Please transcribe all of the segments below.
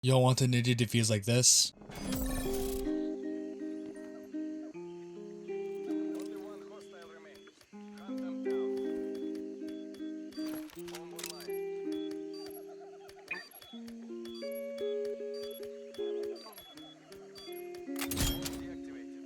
You don't want the ninja defuse like this? Only one hostile remains. Hunt them down. Onward line. Drone deactivated.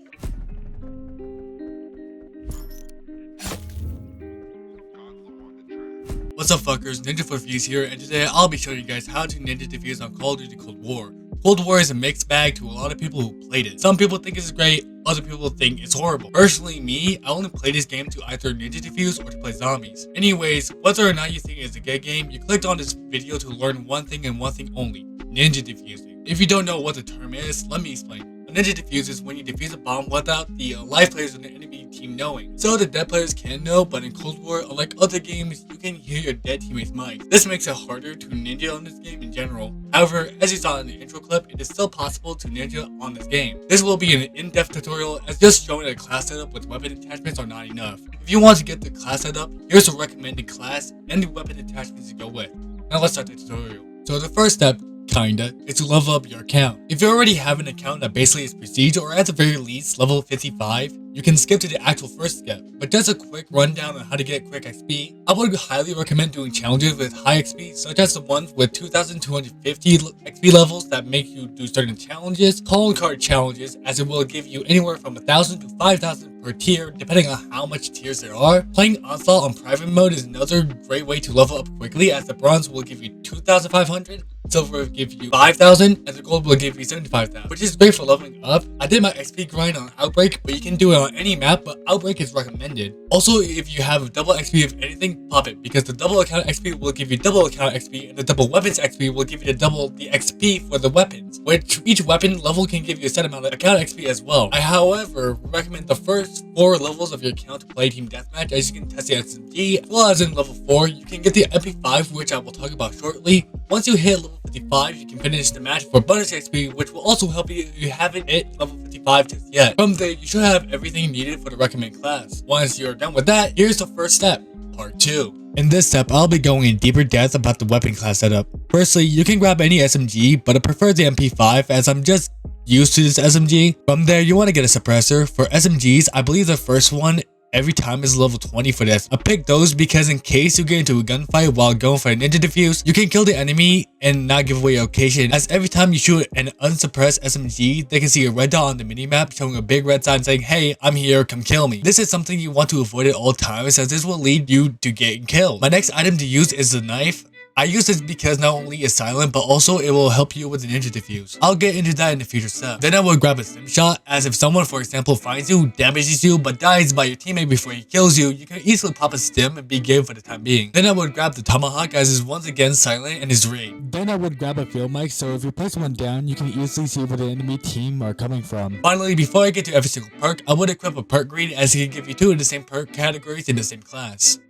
What's up fuckers, Ninja4Fuse here, and today I'll be showing you guys how to ninja defuse on Call of Duty Cold War. Cold War is a mixed bag to a lot of people who played it. Some people think it's great, other people think it's horrible. Personally, me, I only play this game to either ninja defuse or to play zombies. Anyways, whether or not you think it's a good game, you clicked on this video to learn one thing and one thing only: ninja defusing. If you don't know what the term is, let me explain. A ninja defuse is when you defuse a bomb without the live players in the enemy team knowing. So the dead players can know, but in Cold War, unlike other games, you can hear your dead teammates' mics. This makes it harder to ninja on this game in general. However, as you saw in the intro clip, it is still possible to ninja on this game. This will be an in-depth tutorial, as just showing a class setup with weapon attachments are not enough. If you want to get the class setup, here's a recommended class and the weapon attachments to go with. Now let's start the tutorial. So the first step, is to level up your account. If you already have an account that basically is prestige or at the very least level 55, you can skip to the actual first step. But just a quick rundown on how to get quick XP, I would highly recommend doing challenges with high XP, such as the ones with 2250 XP levels that make you do certain challenges, calling card challenges, as it will give you anywhere from 1000 to 5000 per tier, depending on how much tiers there are. Playing Onslaught on private mode is another great way to level up quickly, as the bronze will give you 2500, silver will give you 5000, and the gold will give you 75,000, which is great for leveling up. I did my XP grind on Outbreak, but you can do it on any map, but Outbreak is recommended. Also, if you have double XP of anything, pop it, because the double account XP will give you double account XP, and the double weapons XP will give you the XP for the weapons, which each weapon level can give you a set amount of account XP as well. I, however, recommend the first 4 levels of your account to play Team Deathmatch, as you can test the SMG, as well as in level 4, you can get the MP5, which I will talk about shortly. Once you hit level 55, you can finish the match for bonus XP, which will also help you if you haven't hit level 55 just yet. From there, you should have everything needed for the recommended class. Once you're done with that, here's the first step, part 2. In this step, I'll be going in deeper depth about the weapon class setup. Firstly, you can grab any SMG, but I prefer the MP5 as I'm just used to this SMG. From there, you want to get a suppressor. For SMGs, I believe the first one every time is level 20 for this. I picked those because in case you get into a gunfight while going for a ninja defuse, you can kill the enemy and not give away your location, as every time you shoot an unsuppressed SMG, they can see a red dot on the minimap showing a big red sign saying, "Hey, I'm here, come kill me." This is something you want to avoid at all times, as this will lead you to getting killed. My next item to use is the knife. I use this because not only is silent, but also it will help you with the ninja defuse. I'll get into that in a future step. Then I will grab a sim shot, as if someone, for example, finds you, damages you, but dies by your teammate before he kills you, you can easily pop a stim and be game for the time being. Then I would grab the tomahawk, as is once again silent and is rigged. Then I would grab a field mic, so if you place one down, you can easily see where the enemy team are coming from. Finally, before I get to every single perk, I would equip a perk greed, as it can give you 2 of the same perk categories in the same class.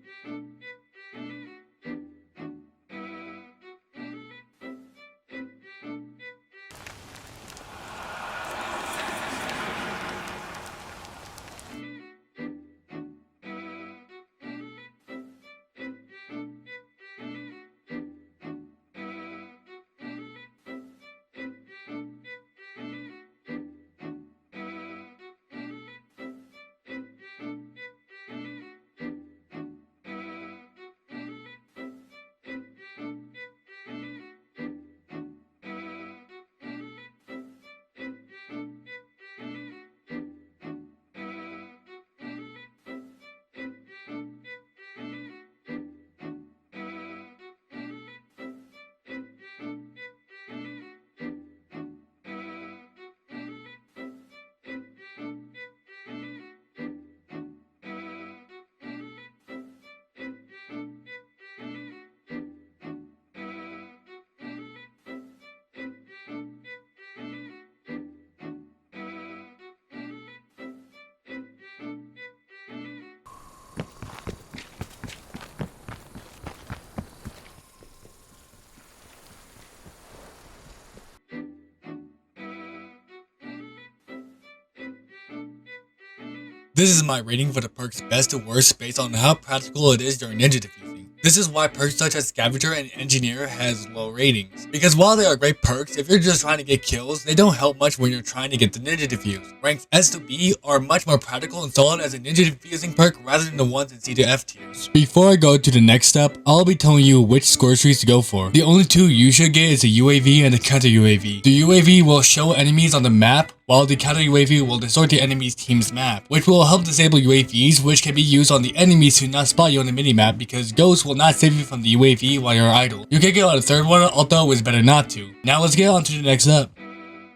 This is my rating for the perks best to worst based on how practical it is during ninja defusing. This is why perks such as Scavenger and Engineer has low ratings. Because while they are great perks, if you're just trying to get kills, they don't help much when you're trying to get the Ninja Defuse. Ranks S to B are much more practical and solid as a Ninja Defusing perk rather than the ones in C to F tiers. Before I go to the next step, I'll be telling you which score trees to go for. The only two you should get is the UAV and the counter UAV. The UAV will show enemies on the map, while the counter UAV will distort the enemy's team's map, which will help disable UAVs, which can be used on the enemies to not spot you on the minimap because ghosts will not save you from the UAV while you're idle. You can get on a third one, although it's better not to. Now let's get on to the next step.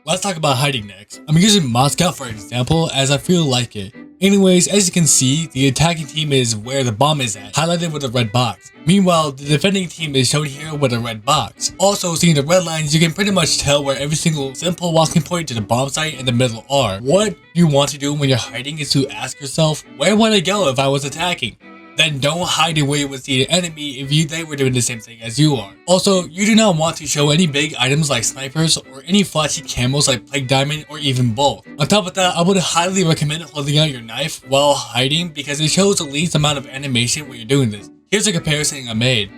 Let's talk about hiding next. I'm using Moscow for example as I feel like it. Anyways, as you can see, the attacking team is where the bomb is at, highlighted with a red box. Meanwhile, the defending team is shown here with a red box. Also, seeing the red lines, you can pretty much tell where every single simple walking point to the bomb site in the middle are. What you want to do when you're hiding is to ask yourself, where would I go if I was attacking? Then don't hide where you would see the enemy if they were doing the same thing as you are. Also, you do not want to show any big items like snipers or any flashy camos like Plague Diamond or even both. On top of that, I would highly recommend holding out your knife while hiding because it shows the least amount of animation when you're doing this. Here's a comparison I made.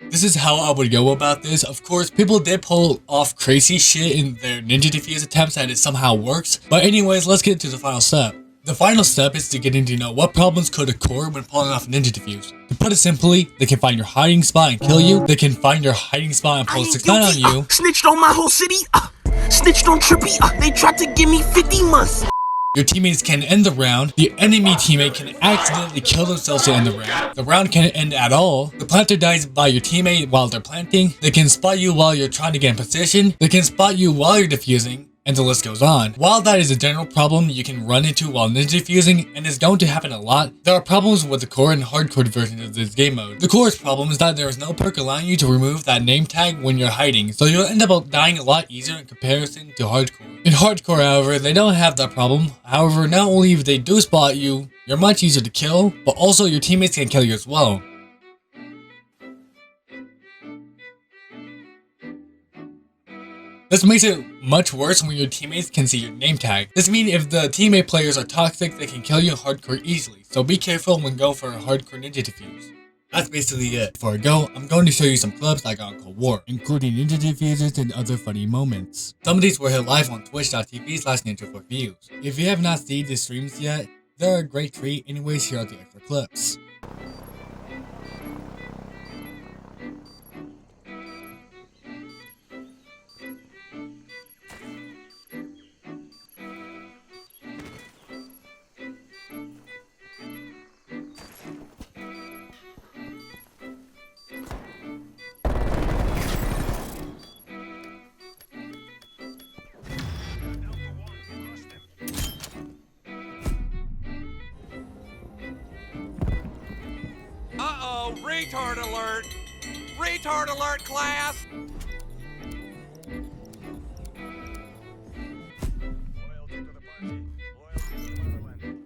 This is how I would go about this. Of course, people did pull off crazy shit in their Ninja Defuse attempts and it somehow works. But anyways, let's get to the final step. The final step is to getting to know what problems could occur when pulling off a Ninja Defuse. To put it simply, they can find your hiding spot and kill you. They can find your hiding spot and pull 6-9 on you. Snitched on my whole city. Snitched on Trippy. They tried to give me 50 months. Your teammates can end the round. The enemy teammate can accidentally kill themselves to end the round. The round can't end at all. The planter dies by your teammate while they're planting. They can spot you while you're trying to get in position. They can spot you while you're defusing. And the list goes on. While that is a general problem you can run into while ninja defusing, and is going to happen a lot, there are problems with the core and hardcore versions of this game mode. The core's problem is that there is no perk allowing you to remove that name tag when you're hiding, so you'll end up dying a lot easier in comparison to hardcore. In hardcore, however, they don't have that problem. However, not only if they do spot you, you're much easier to kill, but also your teammates can kill you as well. This makes it much worse when your teammates can see your name tag. This means if the teammate players are toxic, they can kill you hardcore easily, so be careful when going for a hardcore ninja defuse. That's basically it. Before I go, I'm going to show you some clips I got on Cold War, including ninja defusers and other funny moments. Some of these were hit live on twitch.tv/ninja4views. If you have not seen the streams yet, they're a great treat. Anyways, here are the extra clips. Uh-oh, retard alert! Retard alert, class! Loyalty to the party. Loyalty to the motherland.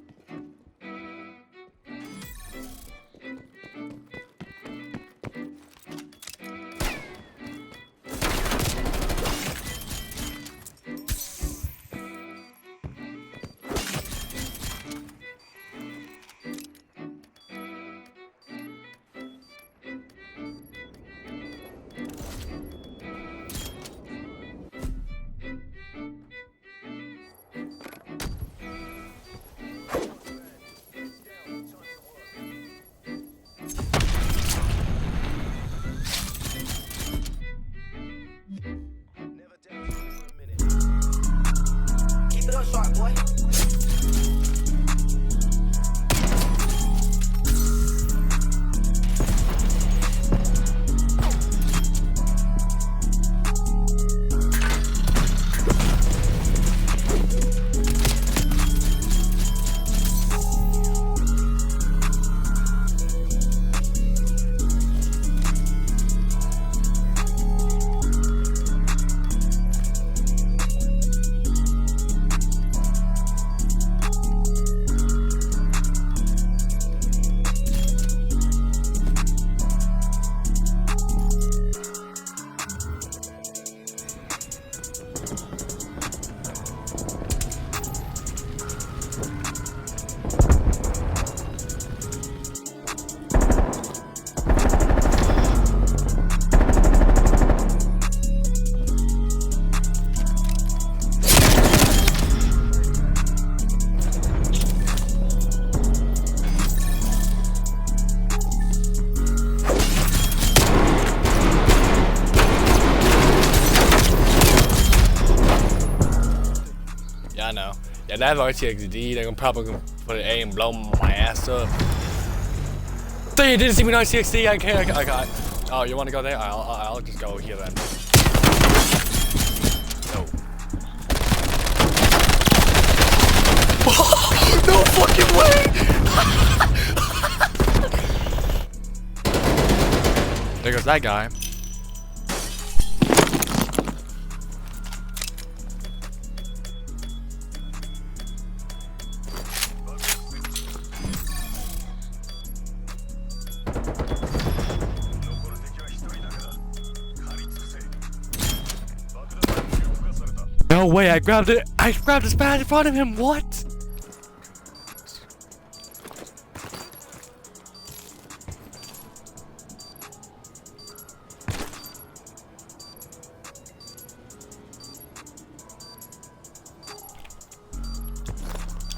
Yeah, I know. Yeah, that's RTXD. They're probably gonna put an A and blow my ass up. They didn't see me on RTXD. I can't. Oh, you want to go there? I'll just go here then. No. No fucking way! There goes that guy. No way, I grabbed it. I grabbed his badge in front of him. What?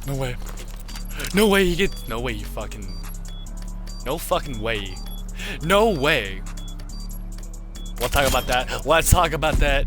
No way. No way he gets. No way you fucking. No fucking way. No way. We'll talk about that. Let's talk about that.